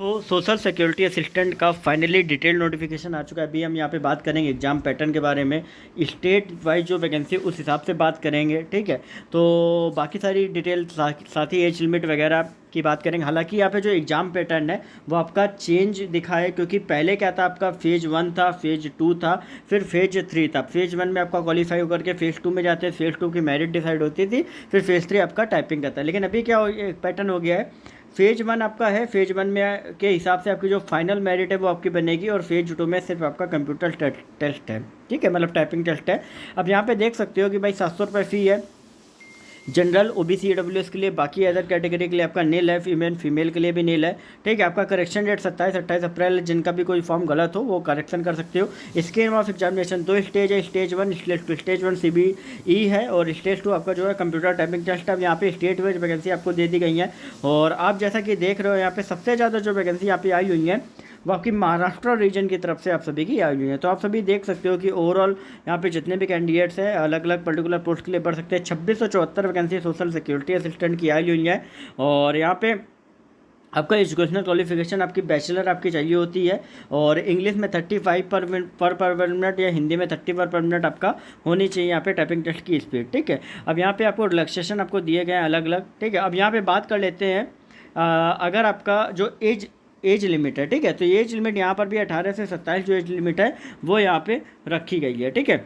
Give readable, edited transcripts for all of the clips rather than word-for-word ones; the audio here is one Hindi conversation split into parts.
तो सोशल सिक्योरिटी असिस्टेंट का फाइनली डिटेल नोटिफिकेशन आ चुका है। अभी हम यहाँ पे बात करेंगे एग्जाम पैटर्न के बारे में, स्टेट वाइज जो वैकेंसी उस हिसाब से बात करेंगे, ठीक है। तो बाकी सारी डिटेल साथ ही एज लिमिट वगैरह की बात करेंगे। हालांकि यहाँ पे जो एग्ज़ाम पैटर्न है वो आपका चेंज दिखा है, क्योंकि पहले क्या था, आपका फेज़ 1 था, फेज़ 2 था, फिर फेज़ 3 था। फेज़ 1 में आपका क्वालिफाई होकर के फेज़ 2 में जाते हैं, फेज़ 2 की मेरिट डिसाइड होती थी, फिर फेज़ 3 आपका टाइपिंग का था। लेकिन अभी क्या पैटर्न हो गया है, फेज़ 1 आपका है, फेज़ 1 में के हिसाब से आपकी जो फाइनल मेरिट है वो आपकी बनेगी, और फेज़ 2 में सिर्फ आपका कंप्यूटर टेस्ट है, ठीक है, मतलब टाइपिंग टेस्ट है। अब यहाँ पे देख सकते हो कि भाई 700 रुपये फ़ी है जनरल, ओबीसी, ईडब्ल्यूएस के लिए। बाकी अदर कैटेगरी के लिए आपका नील है, फीमेल के लिए भी नील है, ठीक है। आपका करेक्शन डेट 27 अप्रैल, जिनका भी कोई फॉर्म गलत हो वो करेक्शन कर सकते हो। स्केल ऑफ एग्जामिनेशन 2 स्टेज है, स्टेज 1 स्टेज 2। स्टेज 1 CBE है, और स्टेज 2 आपका जो है कंप्यूटर टाइपिंग टेस्ट। अब यहाँ पे स्टेट वाइज वैकेंसी आपको दे दी गई है, और आप जैसा कि देख रहे हो यहाँ पे सबसे ज़्यादा जो वैकेंसी यहाँ पे आई हुई है वो आपकी महाराष्ट्र रीजन की तरफ से आप सभी की आई हुई है। तो आप सभी देख सकते हो कि ओवरऑल यहाँ पे जितने भी कैंडिडेट्स हैं अलग अलग पर्टिकुलर पोस्ट के लिए बढ़ सकते हैं। 2674 वैकेंसी सोशल सिक्योरिटी असिस्टेंट की आई हुई है, और यहाँ पे आपका एजुकेशनल क्वालिफिकेशन आपकी बैचलर आपकी चाहिए होती है, और इंग्लिश में 35 पर मिनट या हिंदी में 30 पर मिनट आपका होनी चाहिए यहाँ पे टाइपिंग टेस्ट की स्पीड, ठीक है। अब यहाँ पे आपको रिलैक्सेशन आपको दिए गए हैं अलग अलग, ठीक है। अब यहाँ पे बात कर लेते हैं अगर आपका जो एज लिमिट है, ठीक है, तो एज लिमिट यहाँ पर भी 18 से 27 जो एज लिमिट है वो यहाँ पे रखी गई है, ठीक है।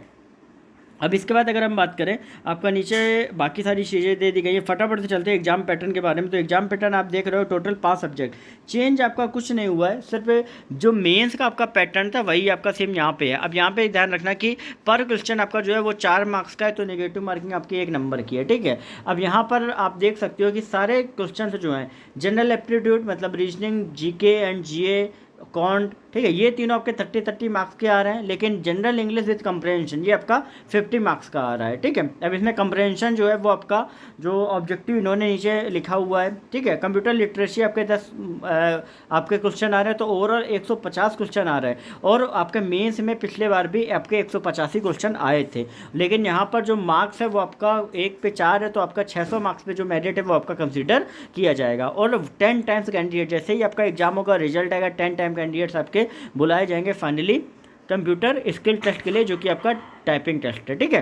अब इसके बाद अगर हम बात करें, आपका नीचे बाकी सारी चीज़ें दे दी गई है। फटाफट से चलते हैं एग्जाम पैटर्न के बारे में। तो एग्जाम पैटर्न आप देख रहे हो, टोटल 5 सब्जेक्ट, चेंज आपका कुछ नहीं हुआ है, सिर्फ जो मेंस का आपका पैटर्न था वही आपका सेम यहाँ पे है। अब यहाँ पे ध्यान रखना कि पर क्वेश्चन आपका जो है वो 4 मार्क्स का है, तो नेगेटिव मार्किंग आपकी 1 नंबर की है, ठीक है। अब यहाँ पर आप देख सकते हो कि सारे क्वेश्चन जो हैं जनरल एप्टीट्यूड, मतलब reasoning, GK and GA, can't, ठीक है, ये तीनों आपके 30 मार्क्स के आ रहे हैं। लेकिन जनरल इंग्लिश विद कंप्रहेंशन ये आपका 50 मार्क्स का आ रहा है, ठीक है। अब इसमें कंप्रहेंशन जो है वो आपका जो ऑब्जेक्टिव इन्होंने नीचे लिखा हुआ है, ठीक है। कंप्यूटर लिटरेसी आपके 10 आपके क्वेश्चन आ रहे हैं, तो ओवरऑल 150 क्वेश्चन आ रहे हैं, और आपके मेंस में पिछले बार भी आपके 185 क्वेश्चन आए थे। लेकिन यहाँ पर जो मार्क्स है वो आपका 1 पे 4 है, तो आपका 600 मार्क्स पे जो मेरिट है वो आपका कंसिडर किया जाएगा। और 10 टाइम्स कैंडिडेट, जैसे ही आपका एग्जामों का रिजल्ट आएगा 10 टाइम कैंडिडेट्स आपके बुलाए जाएंगे फाइनली कंप्यूटर स्किल टेस्ट के लिए, जो कि आपका टाइपिंग टेस्ट है, ठीक है।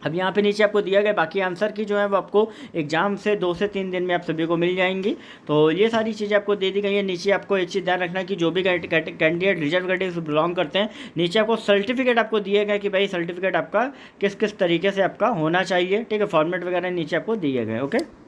अब यहाँ पे नीचे आपको दिया गया बाकी आंसर की जो है वो आपको एग्जाम से 2 से 3 दिन में आप सभी को मिल जाएंगी। तो ये सारी चीज़ें आपको दे दी गई है। नीचे आपको एक चीज़ ध्यान रखना कि जो भी कैंडिडेट रिजर्व कैटेगरी से बिलोंग करते हैं, नीचे आपको सर्टिफिकेट आपको दिए गए कि भाई सर्टिफिकेट आपका किस किस तरीके से आपका होना चाहिए, ठीक है। फॉर्मेट वगैरह नीचे आपको दिए गए, ओके।